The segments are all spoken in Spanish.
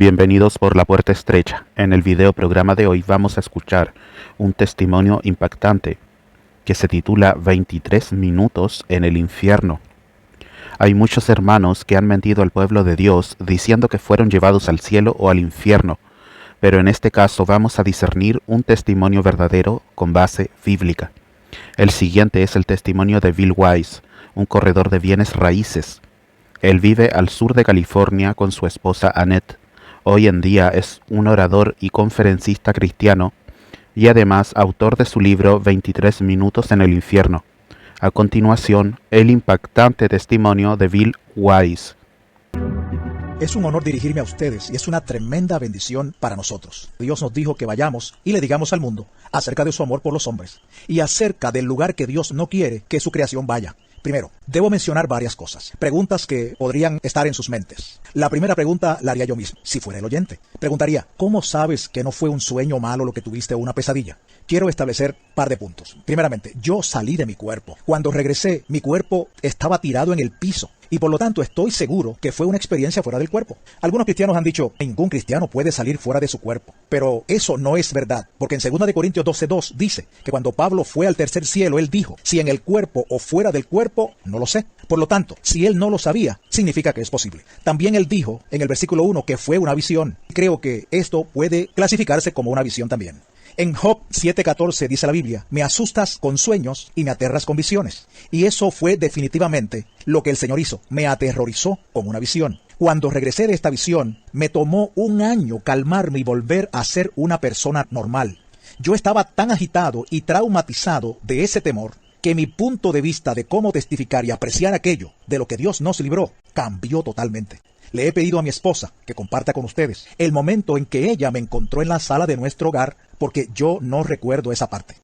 Bienvenidos por la puerta estrecha. En el video programa de hoy vamos a escuchar un testimonio impactante que se titula 23 minutos en el infierno. Hay muchos hermanos que han mentido al pueblo de Dios diciendo que fueron llevados al cielo o al infierno, pero en este caso vamos a discernir un testimonio verdadero con base bíblica. El siguiente es el testimonio de Bill Wise, un corredor de bienes raíces. Él vive al sur de California con su esposa Annette. Hoy en día es un orador y conferencista cristiano y además autor de su libro 23 minutos en el infierno. A continuación, el impactante testimonio de Bill Wise. Es un honor dirigirme a ustedes y es una tremenda bendición para nosotros. Dios nos dijo que vayamos y le digamos al mundo acerca de su amor por los hombres y acerca del lugar que Dios no quiere que su creación vaya. Primero, debo mencionar varias cosas, preguntas que podrían estar en sus mentes. La primera pregunta la haría yo mismo, si fuera el oyente. Preguntaría, ¿cómo sabes que no fue un sueño malo lo que tuviste o una pesadilla? Quiero establecer par de puntos. Primeramente, yo salí de mi cuerpo. Cuando regresé, mi cuerpo estaba tirado en el piso. Y por lo tanto estoy seguro que fue una experiencia fuera del cuerpo. Algunos cristianos han dicho, ningún cristiano puede salir fuera de su cuerpo. Pero eso no es verdad, porque en 2 Corintios 12:2 dice que cuando Pablo fue al tercer cielo, él dijo, si en el cuerpo o fuera del cuerpo, no lo sé. Por lo tanto, si él no lo sabía, significa que es posible. También él dijo en el versículo 1 que fue una visión. Creo que esto puede clasificarse como una visión también. En Job 7:14 dice la Biblia, me asustas con sueños y me aterras con visiones. Y eso fue definitivamente lo que el Señor hizo, me aterrorizó con una visión. Cuando regresé de esta visión, me tomó un año calmarme y volver a ser una persona normal. Yo estaba tan agitado y traumatizado de ese temor, que mi punto de vista de cómo testificar y apreciar aquello de lo que Dios nos libró, cambió totalmente. Le he pedido a mi esposa que comparta con ustedes el momento en que ella me encontró en la sala de nuestro hogar, porque yo no recuerdo esa parte.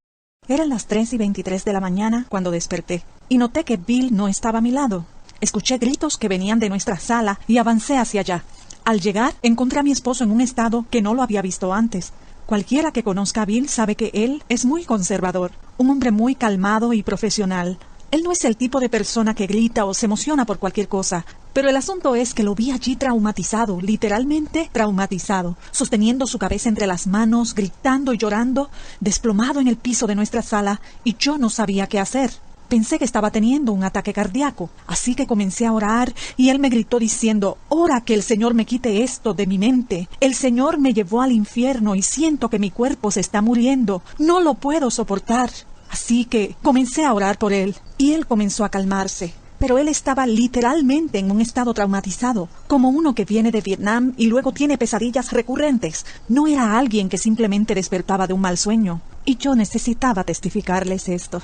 Eran las 3:23 de la mañana cuando desperté, y noté que Bill no estaba a mi lado. Escuché gritos que venían de nuestra sala y avancé hacia allá. Al llegar, encontré a mi esposo en un estado que no lo había visto antes. Cualquiera que conozca a Bill sabe que él es muy conservador, un hombre muy calmado y profesional. Él no es el tipo de persona que grita o se emociona por cualquier cosa, pero el asunto es que lo vi allí traumatizado, literalmente traumatizado, sosteniendo su cabeza entre las manos, gritando y llorando, desplomado en el piso de nuestra sala, y yo no sabía qué hacer. Pensé que estaba teniendo un ataque cardíaco, así que comencé a orar y él me gritó diciendo, ora que el Señor me quite esto de mi mente. El Señor me llevó al infierno y siento que mi cuerpo se está muriendo. No lo puedo soportar. Así que comencé a orar por él y él comenzó a calmarse. Pero él estaba literalmente en un estado traumatizado, como uno que viene de Vietnam y luego tiene pesadillas recurrentes. No era alguien que simplemente despertaba de un mal sueño. Y yo necesitaba testificarles esto.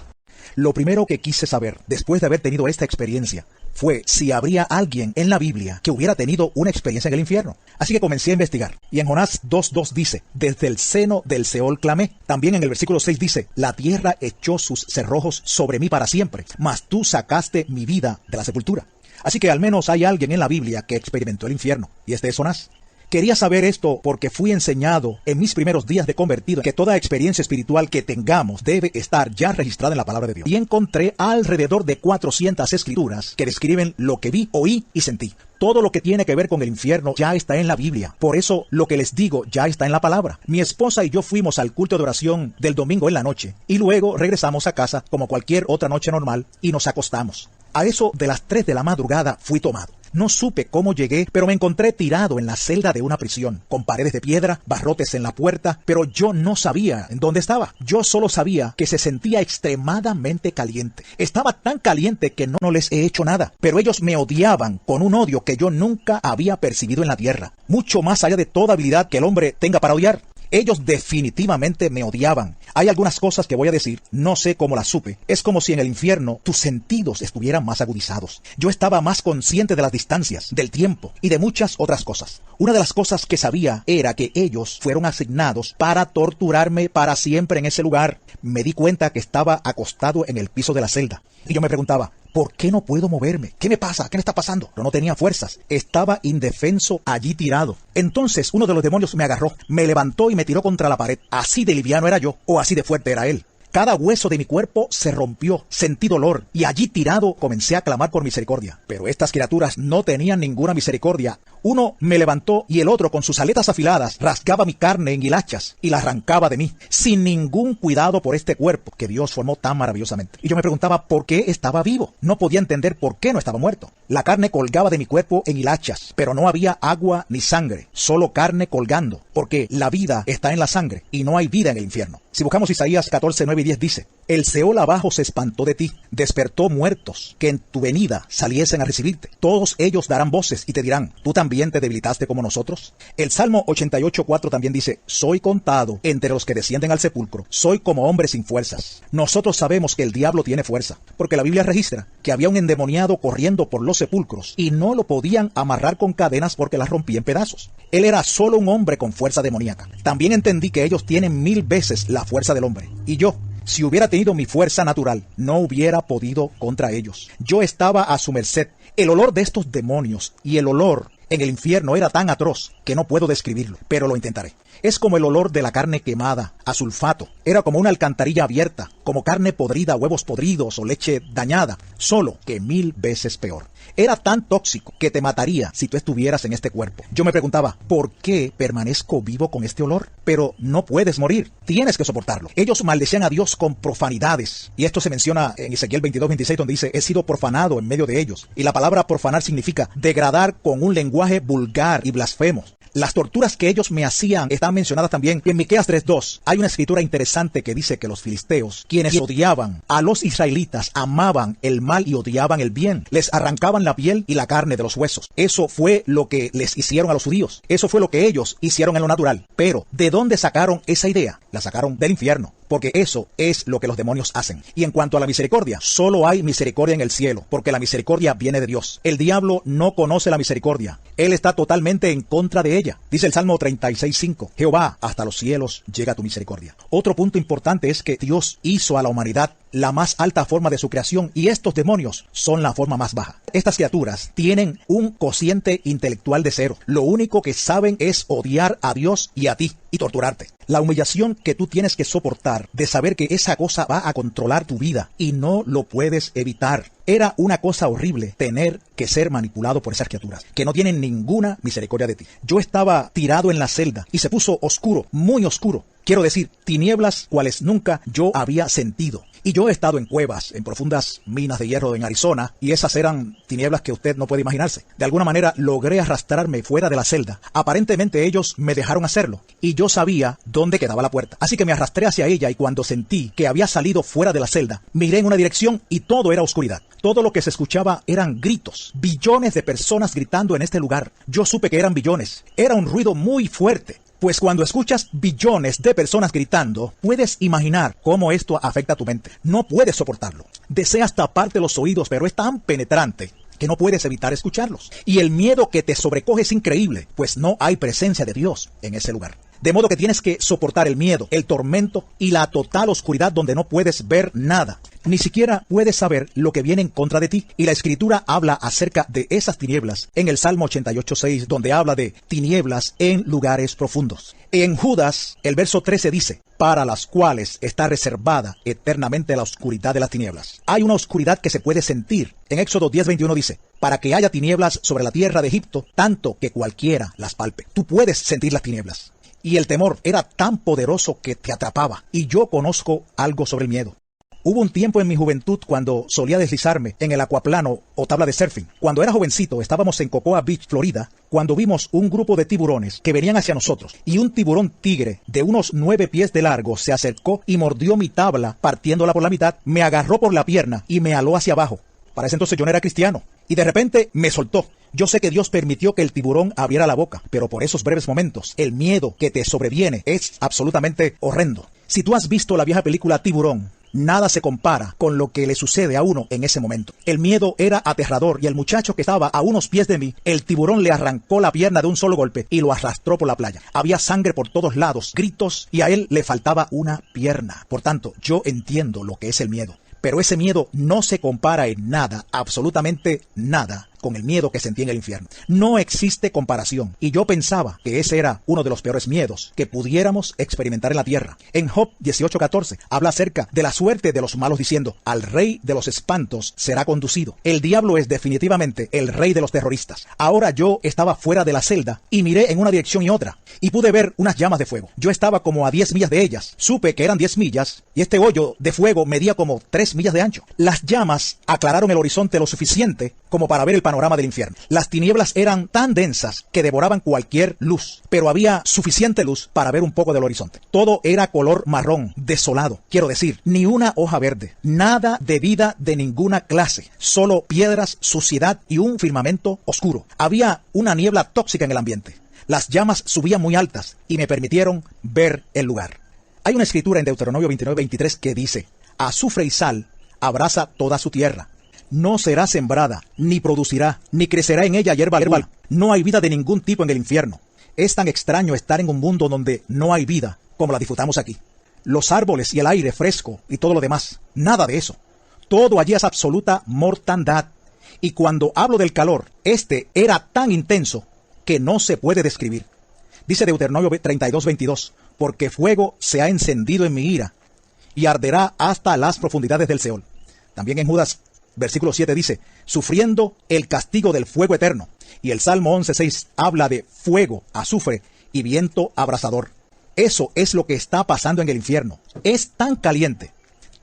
Lo primero que quise saber, después de haber tenido esta experiencia, fue si habría alguien en la Biblia que hubiera tenido una experiencia en el infierno. Así que comencé a investigar. Y en Jonás 2:2 dice, desde el seno del Seol clamé. También en el versículo 6 dice, la tierra echó sus cerrojos sobre mí para siempre, mas tú sacaste mi vida de la sepultura. Así que al menos hay alguien en la Biblia que experimentó el infierno. Y este es Jonás. Quería saber esto porque fui enseñado en mis primeros días de convertido que toda experiencia espiritual que tengamos debe estar ya registrada en la palabra de Dios. Y encontré alrededor de 400 escrituras que describen lo que vi, oí y sentí. Todo lo que tiene que ver con el infierno ya está en la Biblia. Por eso lo que les digo ya está en la palabra. Mi esposa y yo fuimos al culto de oración del domingo en la noche y luego regresamos a casa como cualquier otra noche normal y nos acostamos. A eso de las 3 de la madrugada fui tomado. No supe cómo llegué, pero me encontré tirado en la celda de una prisión, con paredes de piedra, barrotes en la puerta, pero yo no sabía en dónde estaba. Yo solo sabía que se sentía extremadamente caliente. Estaba tan caliente que no les he hecho nada, pero ellos me odiaban con un odio que yo nunca había percibido en la tierra, mucho más allá de toda habilidad que el hombre tenga para odiar. Ellos definitivamente me odiaban. Hay algunas cosas que voy a decir, no sé cómo las supe. Es como si en el infierno tus sentidos estuvieran más agudizados. Yo estaba más consciente de las distancias, del tiempo y de muchas otras cosas. Una de las cosas que sabía era que ellos fueron asignados para torturarme para siempre en ese lugar. Me di cuenta que estaba acostado en el piso de la celda. Y yo me preguntaba, ¿por qué no puedo moverme? ¿Qué me pasa? ¿Qué me está pasando? Pero no tenía fuerzas. Estaba indefenso allí tirado. Entonces uno de los demonios me agarró, me levantó y me tiró contra la pared. Así de liviano era yo, o así de fuerte era él. Cada hueso de mi cuerpo se rompió, sentí dolor, y allí tirado comencé a clamar por misericordia. Pero estas criaturas no tenían ninguna misericordia. Uno me levantó y el otro con sus aletas afiladas rasgaba mi carne en hilachas y la arrancaba de mí, sin ningún cuidado por este cuerpo que Dios formó tan maravillosamente. Y yo me preguntaba por qué estaba vivo. No podía entender por qué no estaba muerto. La carne colgaba de mi cuerpo en hilachas, pero no había agua ni sangre, solo carne colgando, porque la vida está en la sangre y no hay vida en el infierno. Si buscamos Isaías 14, 9 y 10 dice: el Seol abajo se espantó de ti, despertó muertos que en tu venida saliesen a recibirte. Todos ellos darán voces y te dirán: ¿tú también te debilitaste como nosotros? El Salmo 88, 4 también dice: soy contado entre los que descienden al sepulcro, soy como hombre sin fuerzas. Nosotros sabemos que el diablo tiene fuerza, porque la Biblia registra que había un endemoniado corriendo por los sepulcros y no lo podían amarrar con cadenas porque las rompía en pedazos. Él era solo un hombre con fuerza demoníaca. También entendí que ellos tienen 1000 veces la fuerza del hombre. Y yo, si hubiera tenido mi fuerza natural, no hubiera podido contra ellos. Yo estaba a su merced. El olor de estos demonios y el olor en el infierno era tan atroz que no puedo describirlo, pero lo intentaré. Es como el olor de la carne quemada, a sulfato. Era como una alcantarilla abierta, como carne podrida, huevos podridos o leche dañada, solo que 1000 veces peor. Era tan tóxico que te mataría si tú estuvieras en este cuerpo. Yo me preguntaba, ¿por qué permanezco vivo con este olor? Pero no puedes morir, tienes que soportarlo. Ellos maldecían a Dios con profanidades. Y esto se menciona en Ezequiel 22, 26, donde dice: he sido profanado en medio de ellos. Y la palabra profanar significa degradar con un lenguaje vulgar y blasfemo. Las torturas que ellos me hacían están mencionadas también en Miqueas 3:2. Hay una escritura interesante que dice que los filisteos, quienes odiaban a los israelitas, amaban el mal y odiaban el bien. Les arrancaban la piel y la carne de los huesos. Eso fue lo que les hicieron a los judíos. Eso fue lo que ellos hicieron en lo natural. Pero, ¿de dónde sacaron esa idea? La sacaron del infierno. Porque eso es lo que los demonios hacen. Y en cuanto a la misericordia, solo hay misericordia en el cielo, porque la misericordia viene de Dios. El diablo no conoce la misericordia. Él está totalmente en contra de ella. Dice el Salmo 36:5, Jehová, hasta los cielos llega tu misericordia. Otro punto importante es que Dios hizo a la humanidad la más alta forma de su creación y estos demonios son la forma más baja. Estas criaturas tienen un cociente intelectual de 0. Lo único que saben es odiar a Dios y a ti y torturarte. La humillación que tú tienes que soportar de saber que esa cosa va a controlar tu vida y no lo puedes evitar. Era una cosa horrible tener que ser manipulado por esas criaturas, que no tienen ninguna misericordia de ti. Yo estaba tirado en la celda y se puso oscuro, muy oscuro. Quiero decir, tinieblas cuales nunca yo había sentido. Y yo he estado en cuevas, en profundas minas de hierro en Arizona, y esas eran tinieblas que usted no puede imaginarse. De alguna manera logré arrastrarme fuera de la celda. Aparentemente ellos me dejaron hacerlo, y yo sabía dónde quedaba la puerta. Así que me arrastré hacia ella y cuando sentí que había salido fuera de la celda, miré en una dirección y todo era oscuridad. Todo lo que se escuchaba eran gritos, billones de personas gritando en este lugar. Yo supe que eran billones. Era un ruido muy fuerte. Pues cuando escuchas billones de personas gritando, puedes imaginar cómo esto afecta a tu mente. No puedes soportarlo. Deseas taparte los oídos, pero es tan penetrante que no puedes evitar escucharlos. Y el miedo que te sobrecoge es increíble, pues no hay presencia de Dios en ese lugar. De modo que tienes que soportar el miedo, el tormento y la total oscuridad donde no puedes ver nada. Ni siquiera puedes saber lo que viene en contra de ti. Y la Escritura habla acerca de esas tinieblas en el Salmo 88:6, donde habla de tinieblas en lugares profundos. En Judas, el verso 13 dice: para las cuales está reservada eternamente la oscuridad de las tinieblas. Hay una oscuridad que se puede sentir. En Éxodo 10:21 dice: para que haya tinieblas sobre la tierra de Egipto, tanto que cualquiera las palpe. Tú puedes sentir las tinieblas. Y el temor era tan poderoso que te atrapaba. Y yo conozco algo sobre el miedo. Hubo un tiempo en mi juventud cuando solía deslizarme en el acuaplano o tabla de surfing. Cuando era jovencito estábamos en Cocoa Beach, Florida, cuando vimos un grupo de tiburones que venían hacia nosotros. Y un tiburón tigre de unos 9 pies de largo se acercó y mordió mi tabla partiéndola por la mitad, me agarró por la pierna y me aló hacia abajo. Para ese entonces yo no era cristiano. Y de repente me soltó. Yo sé que Dios permitió que el tiburón abriera la boca, pero por esos breves momentos, el miedo que te sobreviene es absolutamente horrendo. Si tú has visto la vieja película Tiburón, nada se compara con lo que le sucede a uno en ese momento. El miedo era aterrador y el muchacho que estaba a unos pies de mí, el tiburón le arrancó la pierna de un solo golpe y lo arrastró por la playa. Había sangre por todos lados, gritos y a él le faltaba una pierna. Por tanto, yo entiendo lo que es el miedo. Pero ese miedo no se compara en nada, absolutamente nada, con el miedo que sentí en el infierno. No existe comparación. Y yo pensaba que ese era uno de los peores miedos que pudiéramos experimentar en la tierra. En Job 18:14 habla acerca de la suerte de los malos diciendo: al rey de los espantos será conducido. El diablo es definitivamente el rey de los terroristas. Ahora yo estaba fuera de la celda y miré en una dirección y otra y pude ver unas llamas de fuego. Yo estaba como a 10 millas de ellas. Supe que eran 10 millas y este hoyo de fuego medía como 3 millas de ancho. Las llamas aclararon el horizonte lo suficiente como para ver el panorama del infierno. Las tinieblas eran tan densas que devoraban cualquier luz, pero había suficiente luz para ver un poco del horizonte. Todo era color marrón, desolado. Quiero decir, ni una hoja verde, nada de vida de ninguna clase, solo piedras, suciedad y un firmamento oscuro. Había una niebla tóxica en el ambiente. Las llamas subían muy altas y me permitieron ver el lugar. Hay una escritura en Deuteronomio 29:23 que dice: azufre y sal abraza toda su tierra. No será sembrada, ni producirá, ni crecerá en ella hierba alguna. No hay vida de ningún tipo en el infierno. Es tan extraño estar en un mundo donde no hay vida como la disfrutamos aquí. Los árboles y el aire fresco y todo lo demás, nada de eso. Todo allí es absoluta mortandad. Y cuando hablo del calor, este era tan intenso que no se puede describir. Dice Deuteronomio 32:22, porque fuego se ha encendido en mi ira y arderá hasta las profundidades del Seol. También en Judas, versículo 7 dice, sufriendo el castigo del fuego eterno. Y el Salmo 11:6 habla de fuego, azufre y viento abrasador. Eso es lo que está pasando en el infierno. Es tan caliente.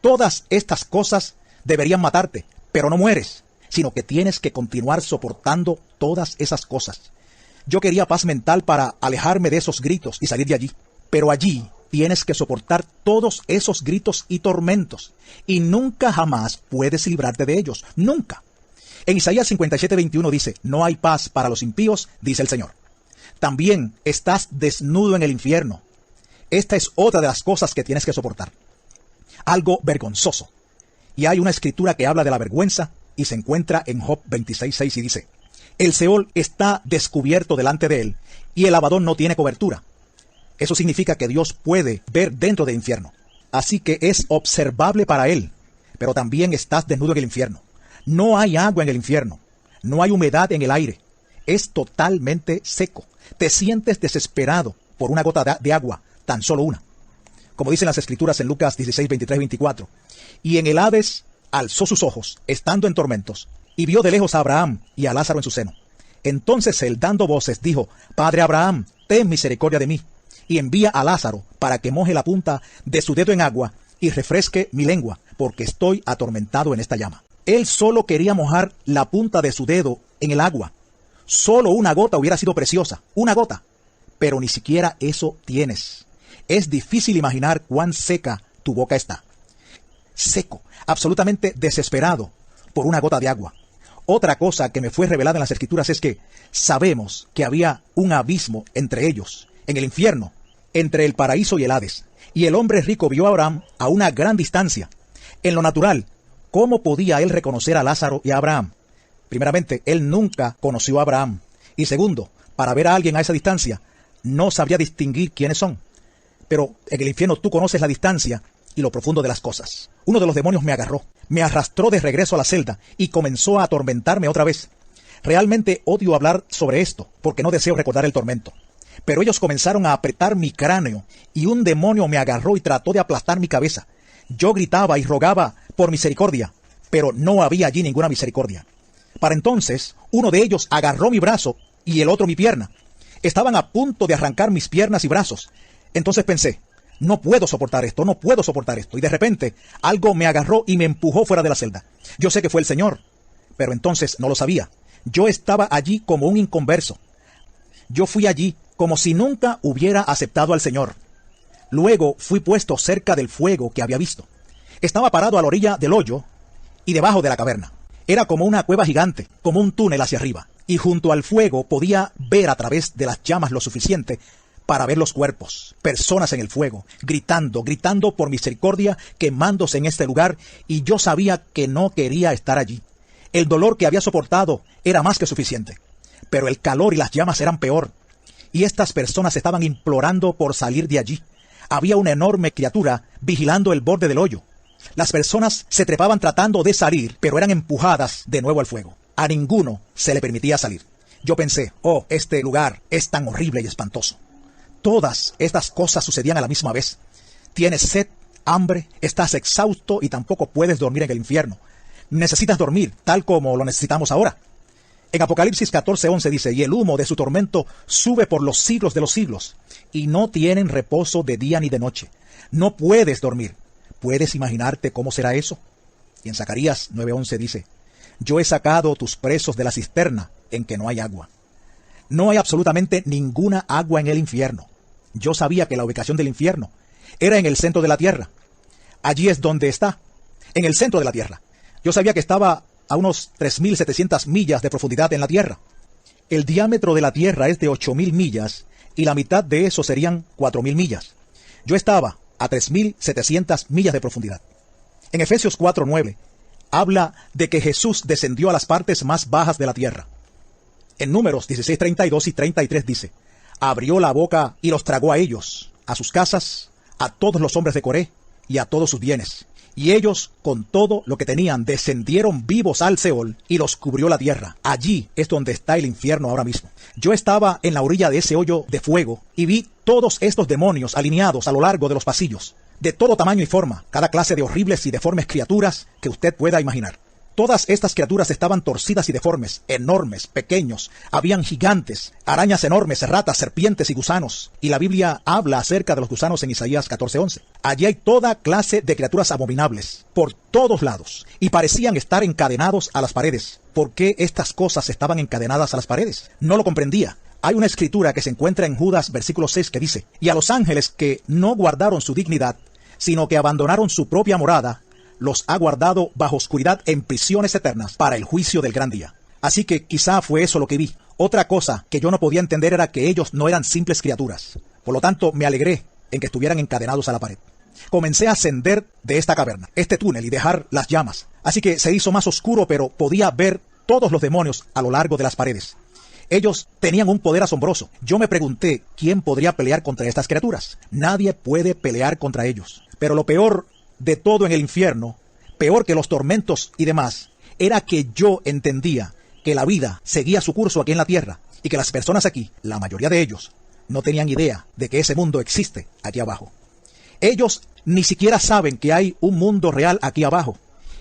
Todas estas cosas deberían matarte, pero no mueres, sino que tienes que continuar soportando todas esas cosas. Yo quería paz mental para alejarme de esos gritos y salir de allí, pero allí tienes que soportar todos esos gritos y tormentos, y nunca jamás puedes librarte de ellos, nunca. En Isaías 57:21 dice, no hay paz para los impíos, dice el Señor. También estás desnudo en el infierno. Esta es otra de las cosas que tienes que soportar. Algo vergonzoso. Y hay una escritura que habla de la vergüenza y se encuentra en Job 26:6 y dice, el Seol está descubierto delante de él y el Abadón no tiene cobertura. Eso significa que Dios puede ver dentro del infierno. Así que es observable para él, pero también estás desnudo en el infierno. No hay agua en el infierno. No hay humedad en el aire. Es totalmente seco. Te sientes desesperado por una gota de agua, tan solo una. Como dicen las escrituras en Lucas 16:23-24. Y en el Hades alzó sus ojos, estando en tormentos, y vio de lejos a Abraham y a Lázaro en su seno. Entonces él, dando voces, dijo, Padre Abraham, ten misericordia de mí, y envía a Lázaro para que moje la punta de su dedo en agua y refresque mi lengua, porque estoy atormentado en esta llama. Él solo quería mojar la punta de su dedo en el agua. Solo una gota hubiera sido preciosa, una gota. Pero ni siquiera eso tienes. Es difícil imaginar cuán seca tu boca está. Seco, absolutamente desesperado por una gota de agua. Otra cosa que me fue revelada en las escrituras es que sabemos que había un abismo entre ellos, en el infierno, entre el paraíso y el Hades. Y el hombre rico vio a Abraham a una gran distancia. En lo natural, ¿cómo podía él reconocer a Lázaro y a Abraham? Primeramente, él nunca conoció a Abraham. Y segundo, para ver a alguien a esa distancia, no sabría distinguir quiénes son. Pero en el infierno tú conoces la distancia y lo profundo de las cosas. Uno de los demonios me agarró, me arrastró de regreso a la celda y comenzó a atormentarme otra vez. Realmente odio hablar sobre esto, porque no deseo recordar el tormento. Pero ellos comenzaron a apretar mi cráneo y un demonio me agarró y trató de aplastar mi cabeza. Yo gritaba y rogaba por misericordia, pero no había allí ninguna misericordia. Para entonces, uno de ellos agarró mi brazo y el otro mi pierna. Estaban a punto de arrancar mis piernas y brazos. Entonces pensé, no puedo soportar esto, no puedo soportar esto. Y de repente, algo me agarró y me empujó fuera de la celda. Yo sé que fue el Señor, pero entonces no lo sabía. Yo estaba allí como un inconverso. Yo fui allí como si nunca hubiera aceptado al Señor. Luego fui puesto cerca del fuego que había visto. Estaba parado a la orilla del hoyo y debajo de la caverna. Era como una cueva gigante, como un túnel hacia arriba. Y junto al fuego podía ver a través de las llamas lo suficiente para ver los cuerpos, personas en el fuego, gritando por misericordia, quemándose en este lugar, y yo sabía que no quería estar allí. El dolor que había soportado era más que suficiente, pero el calor y las llamas eran peor, y estas personas estaban implorando por salir de allí. Había una enorme criatura vigilando el borde del hoyo. Las personas se trepaban tratando de salir, pero eran empujadas de nuevo al fuego. A ninguno se le permitía salir. Yo pensé, oh, este lugar es tan horrible y espantoso. Todas estas cosas sucedían a la misma vez. Tienes sed, hambre, estás exhausto y tampoco puedes dormir en el infierno. Necesitas dormir, tal como lo necesitamos ahora. En Apocalipsis 14:11 dice, y el humo de su tormento sube por los siglos de los siglos, y no tienen reposo de día ni de noche. No puedes dormir. ¿Puedes imaginarte cómo será eso? Y en Zacarías 9:11 dice, yo he sacado tus presos de la cisterna en que no hay agua. No hay absolutamente ninguna agua en el infierno. Yo sabía que la ubicación del infierno era en el centro de la tierra. Allí es donde está, en el centro de la tierra. Yo sabía que estaba a unos 3.700 millas de profundidad en la tierra. El diámetro de la tierra es de 8.000 millas y la mitad de eso serían 4.000 millas. Yo estaba a 3.700 millas de profundidad. En Efesios 4:9 habla de que Jesús descendió a las partes más bajas de la tierra. En Números 16:32 y 33 dice, abrió la boca y los tragó a ellos, a sus casas, a todos los hombres de Coré y a todos sus bienes. Y ellos, con todo lo que tenían, descendieron vivos al Seol y los cubrió la tierra. Allí es donde está el infierno ahora mismo. Yo estaba en la orilla de ese hoyo de fuego y vi todos estos demonios alineados a lo largo de los pasillos, de todo tamaño y forma, cada clase de horribles y deformes criaturas que usted pueda imaginar. Todas estas criaturas estaban torcidas y deformes, enormes, pequeños, habían gigantes, arañas enormes, ratas, serpientes y gusanos. Y la Biblia habla acerca de los gusanos en Isaías 14:11. Allí hay toda clase de criaturas abominables, por todos lados, y parecían estar encadenados a las paredes. ¿Por qué estas cosas estaban encadenadas a las paredes? No lo comprendía. Hay una escritura que se encuentra en Judas versículo 6 que dice, y a los ángeles que no guardaron su dignidad, sino que abandonaron su propia morada, los ha guardado bajo oscuridad en prisiones eternas para el juicio del gran día. Así que quizá fue eso lo que vi. Otra cosa que yo no podía entender era que ellos no eran simples criaturas. Por lo tanto, me alegré en que estuvieran encadenados a la pared. Comencé a ascender de esta caverna, este túnel, y dejar las llamas. Así que se hizo más oscuro, pero podía ver todos los demonios a lo largo de las paredes. Ellos tenían un poder asombroso. Yo me pregunté, ¿quién podría pelear contra estas criaturas? Nadie puede pelear contra ellos. Pero lo peor de todo en el infierno, peor que los tormentos y demás, era que yo entendía que la vida seguía su curso aquí en la tierra y que las personas aquí, la mayoría de ellos, no tenían idea de que ese mundo existe aquí abajo. Ellos ni siquiera saben que hay un mundo real aquí abajo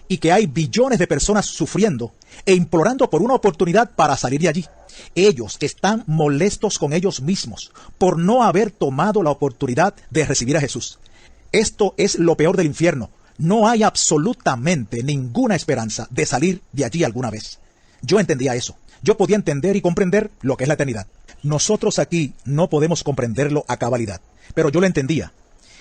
y que hay billones de personas sufriendo e implorando por una oportunidad para salir de allí. Ellos están molestos con ellos mismos por no haber tomado la oportunidad de recibir a Jesús. Esto es lo peor del infierno. No hay absolutamente ninguna esperanza de salir de allí alguna vez. Yo entendía eso. Yo podía entender y comprender lo que es la eternidad. Nosotros aquí no podemos comprenderlo a cabalidad, pero yo lo entendía.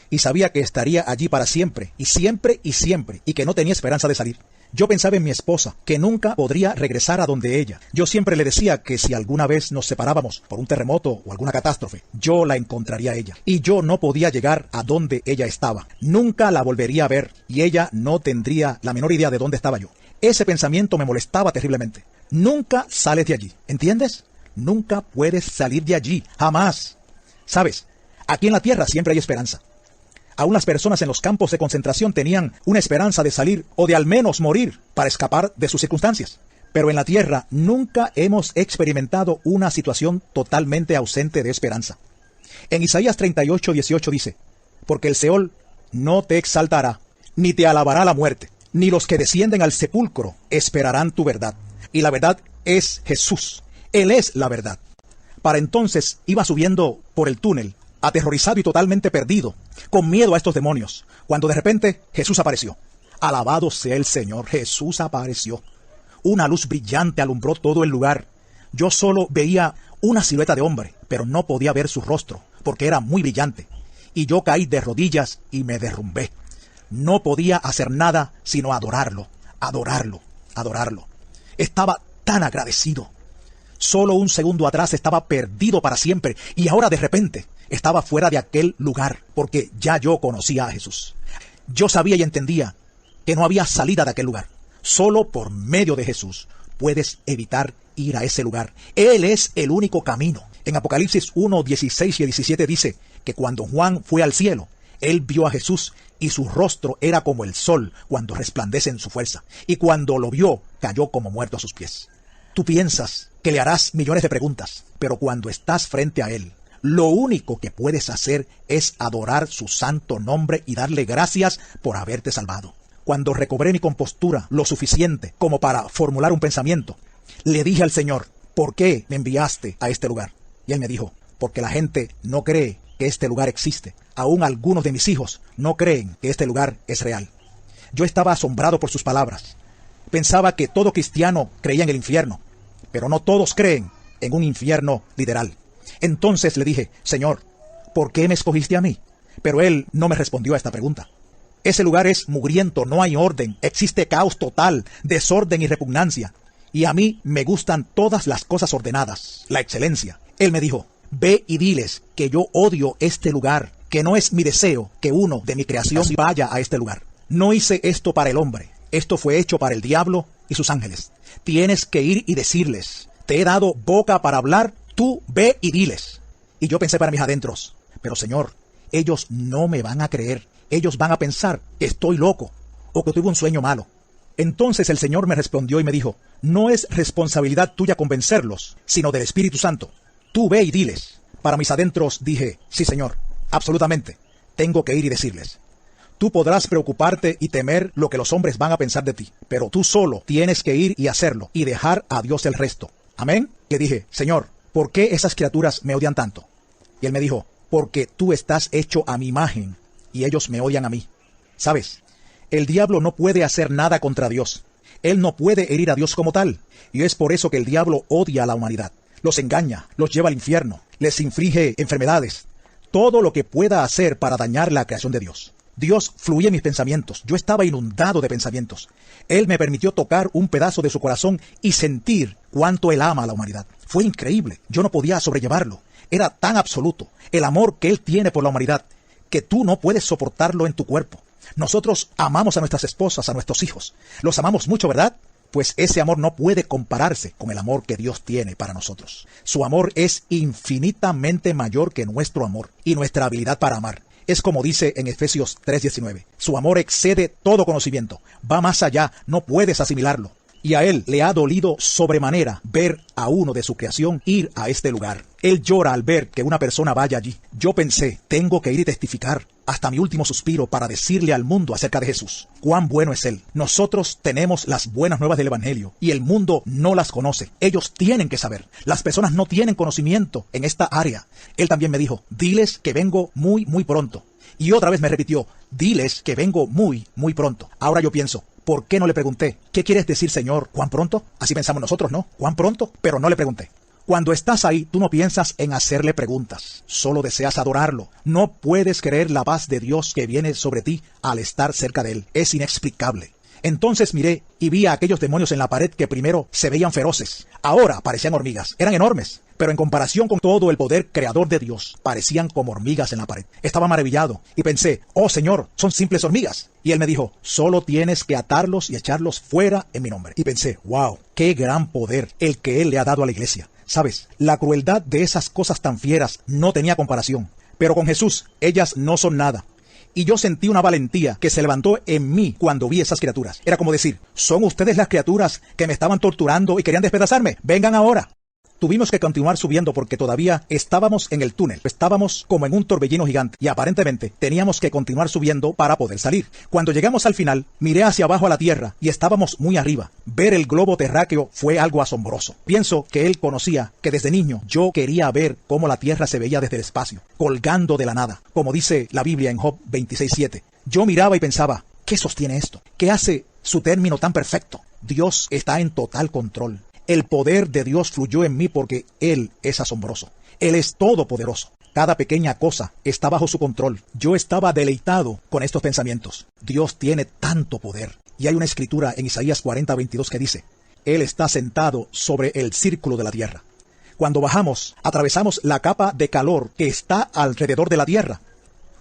Y sabía que estaría allí para siempre, y siempre, y siempre, y que no tenía esperanza de salir. Yo pensaba en mi esposa, que nunca podría regresar a donde ella. Yo siempre le decía que si alguna vez nos separábamos por un terremoto o alguna catástrofe, yo la encontraría a ella. Y yo no podía llegar a donde ella estaba. Nunca la volvería a ver, y ella no tendría la menor idea de dónde estaba yo. Ese pensamiento me molestaba terriblemente. Nunca sales de allí, ¿entiendes? Nunca puedes salir de allí, jamás. ¿Sabes? Aquí en la tierra siempre hay esperanza. Aún las personas en los campos de concentración tenían una esperanza de salir o de al menos morir para escapar de sus circunstancias. Pero en la tierra nunca hemos experimentado una situación totalmente ausente de esperanza. En Isaías 38:18 dice, porque el Seol no te exaltará, ni te alabará la muerte, ni los que descienden al sepulcro esperarán tu verdad. Y la verdad es Jesús. Él es la verdad. Para entonces iba subiendo por el túnel, aterrorizado y totalmente perdido, con miedo a estos demonios, cuando de repente Jesús apareció. Alabado sea el Señor, Jesús apareció. Una luz brillante alumbró todo el lugar. Yo solo veía una silueta de hombre, pero no podía ver su rostro, porque era muy brillante. Y yo caí de rodillas y me derrumbé. No podía hacer nada sino adorarlo, adorarlo, adorarlo. Estaba tan agradecido. Solo un segundo atrás estaba perdido para siempre, y ahora de repente estaba fuera de aquel lugar, porque ya yo conocía a Jesús. Yo sabía y entendía que no había salida de aquel lugar. Solo por medio de Jesús puedes evitar ir a ese lugar. Él es el único camino. En Apocalipsis 1:16 y 17 dice que cuando Juan fue al cielo, él vio a Jesús y su rostro era como el sol cuando resplandece en su fuerza. Y cuando lo vio, cayó como muerto a sus pies. Tú piensas que le harás millones de preguntas, pero cuando estás frente a Él, lo único que puedes hacer es adorar su santo nombre y darle gracias por haberte salvado. Cuando recobré mi compostura lo suficiente como para formular un pensamiento, le dije al Señor, ¿por qué me enviaste a este lugar? Y Él me dijo, porque la gente no cree que este lugar existe. Aún algunos de mis hijos no creen que este lugar es real. Yo estaba asombrado por sus palabras. Pensaba que todo cristiano creía en el infierno, pero no todos creen en un infierno literal. Entonces le dije, Señor, ¿por qué me escogiste a mí? Pero Él no me respondió a esta pregunta. Ese lugar es mugriento, no hay orden, existe caos total, desorden y repugnancia. Y a mí me gustan todas las cosas ordenadas, la excelencia. Él me dijo, ve y diles que yo odio este lugar, que no es mi deseo que uno de mi creación vaya a este lugar. No hice esto para el hombre, esto fue hecho para el diablo y sus ángeles. Tienes que ir y decirles, te he dado boca para hablar, tú ve y diles. Y yo pensé para mis adentros, pero Señor, ellos no me van a creer, ellos van a pensar que estoy loco o que tuve un sueño malo. Entonces el Señor me respondió y me dijo, no es responsabilidad tuya convencerlos, sino del Espíritu Santo. Tú ve y diles. Para mis adentros dije, sí Señor, absolutamente, tengo que ir y decirles. Tú podrás preocuparte y temer lo que los hombres van a pensar de ti, pero tú solo tienes que ir y hacerlo y dejar a Dios el resto. Amén. Le dije, Señor, ¿por qué esas criaturas me odian tanto? Y Él me dijo, porque tú estás hecho a mi imagen y ellos me odian a mí. ¿Sabes? El diablo no puede hacer nada contra Dios. Él no puede herir a Dios como tal. Y es por eso que el diablo odia a la humanidad. Los engaña, los lleva al infierno, les inflige enfermedades. Todo lo que pueda hacer para dañar la creación de Dios. Dios fluye en mis pensamientos. Yo estaba inundado de pensamientos. Él me permitió tocar un pedazo de su corazón y sentir cuánto Él ama a la humanidad. Fue increíble. Yo no podía sobrellevarlo. Era tan absoluto el amor que Él tiene por la humanidad que tú no puedes soportarlo en tu cuerpo. Nosotros amamos a nuestras esposas, a nuestros hijos. Los amamos mucho, ¿verdad? Pues ese amor no puede compararse con el amor que Dios tiene para nosotros. Su amor es infinitamente mayor que nuestro amor y nuestra habilidad para amar. Es como dice en Efesios 3:19. Su amor excede todo conocimiento. Va más allá, no puedes asimilarlo. Y a Él le ha dolido sobremanera ver a uno de su creación ir a este lugar. Él llora al ver que una persona vaya allí. Yo pensé, tengo que ir y testificar hasta mi último suspiro para decirle al mundo acerca de Jesús. Cuán bueno es Él. Nosotros tenemos las buenas nuevas del Evangelio y el mundo no las conoce. Ellos tienen que saber. Las personas no tienen conocimiento en esta área. Él también me dijo, diles que vengo muy, muy pronto. Y otra vez me repitió, diles que vengo muy, muy pronto. Ahora yo pienso, ¿por qué no le pregunté? ¿Qué quieres decir, Señor? ¿Cuán pronto? Así pensamos nosotros, ¿no? ¿Cuán pronto? Pero no le pregunté. Cuando estás ahí, tú no piensas en hacerle preguntas. Solo deseas adorarlo. No puedes creer la paz de Dios que viene sobre ti al estar cerca de Él. Es inexplicable. Entonces miré y vi a aquellos demonios en la pared que primero se veían feroces. Ahora parecían hormigas. Eran enormes. Pero en comparación con todo el poder creador de Dios, parecían como hormigas en la pared. Estaba maravillado y pensé, oh Señor, son simples hormigas. Y Él me dijo, solo tienes que atarlos y echarlos fuera en mi nombre. Y pensé, wow, qué gran poder el que Él le ha dado a la iglesia. Sabes, la crueldad de esas cosas tan fieras no tenía comparación. Pero con Jesús, ellas no son nada. Y yo sentí una valentía que se levantó en mí cuando vi esas criaturas. Era como decir, ¿son ustedes las criaturas que me estaban torturando y querían despedazarme? Vengan ahora. Tuvimos que continuar subiendo porque todavía estábamos en el túnel. Estábamos como en un torbellino gigante y aparentemente teníamos que continuar subiendo para poder salir. Cuando llegamos al final, miré hacia abajo a la tierra y estábamos muy arriba. Ver el globo terráqueo fue algo asombroso. Pienso que Él conocía que desde niño yo quería ver cómo la tierra se veía desde el espacio, colgando de la nada, como dice la Biblia en Job 26:7. Yo miraba y pensaba, ¿qué sostiene esto? ¿Qué hace su término tan perfecto? Dios está en total control. El poder de Dios fluyó en mí porque Él es asombroso. Él es todopoderoso. Cada pequeña cosa está bajo su control. Yo estaba deleitado con estos pensamientos. Dios tiene tanto poder. Y hay una escritura en Isaías 40:22 que dice, Él está sentado sobre el círculo de la tierra. Cuando bajamos, atravesamos la capa de calor que está alrededor de la tierra.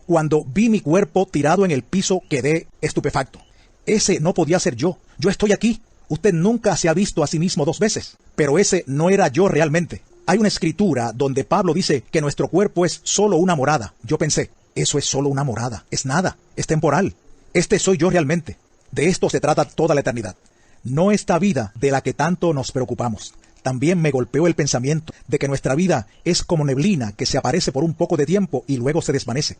Cuando vi mi cuerpo tirado en el piso, quedé estupefacto. Ese no podía ser yo. Yo estoy aquí. Usted nunca se ha visto a sí mismo 2 veces, pero ese no era yo realmente. Hay una escritura donde Pablo dice que nuestro cuerpo es solo una morada. Yo pensé, eso es solo una morada, es nada, es temporal. Este soy yo realmente. De esto se trata toda la eternidad. no esta vida de la que tanto nos preocupamos. También me golpeó el pensamiento de que nuestra vida es como neblina que se aparece por un poco de tiempo y luego se desvanece.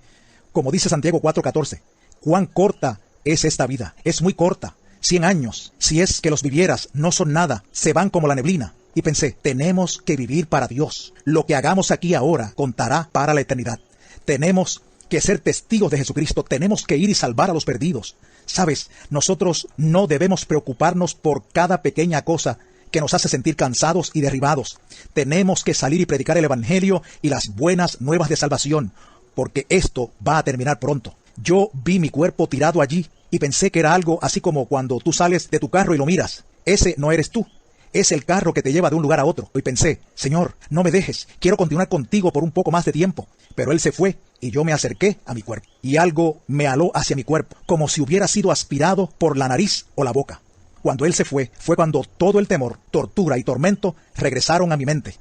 Como dice Santiago 4:14, cuán corta es esta vida, es muy corta. 100 años, si es que los vivieras, no son nada, se van como la neblina. Y pensé, tenemos que vivir para Dios. Lo que hagamos aquí ahora contará para la eternidad. Tenemos que ser testigos de Jesucristo, tenemos que ir y salvar a los perdidos. Sabes, nosotros no debemos preocuparnos por cada pequeña cosa que nos hace sentir cansados y derribados. Tenemos que salir y predicar el Evangelio y las buenas nuevas de salvación, porque esto va a terminar pronto. Yo vi mi cuerpo tirado allí y pensé que era algo así como cuando tú sales de tu carro y lo miras. Ese no eres tú. Es el carro que te lleva de un lugar a otro. Y pensé, Señor, no me dejes, quiero continuar contigo por un poco más de tiempo. Pero Él se fue y yo me acerqué a mi cuerpo. Y algo me aló hacia mi cuerpo, como si hubiera sido aspirado por la nariz o la boca. Cuando Él se fue, fue cuando todo el temor, tortura y tormento regresaron a mi mente.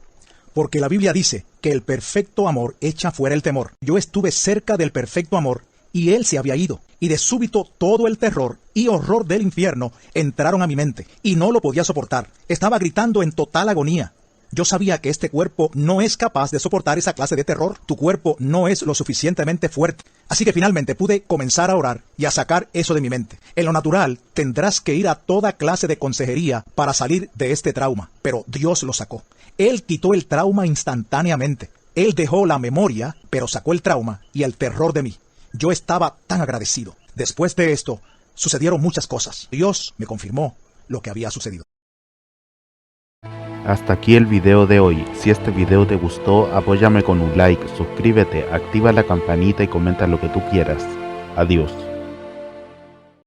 Porque la Biblia dice que el perfecto amor echa fuera el temor. Yo estuve cerca del perfecto amor y Él se había ido. Y de súbito todo el terror y horror del infierno entraron a mi mente, y no lo podía soportar. Estaba gritando en total agonía. Yo sabía que este cuerpo no es capaz de soportar esa clase de terror. Tu cuerpo no es lo suficientemente fuerte. Así que finalmente pude comenzar a orar y a sacar eso de mi mente. En lo natural, tendrás que ir a toda clase de consejería para salir de este trauma, pero Dios lo sacó. Él quitó el trauma instantáneamente. Él dejó la memoria, pero sacó el trauma y el terror de mí. Yo estaba tan agradecido. Después de esto, sucedieron muchas cosas. Dios me confirmó lo que había sucedido. Hasta aquí el video de hoy. Si este video te gustó, apóyame con un like, suscríbete, activa la campanita y comenta lo que tú quieras. Adiós.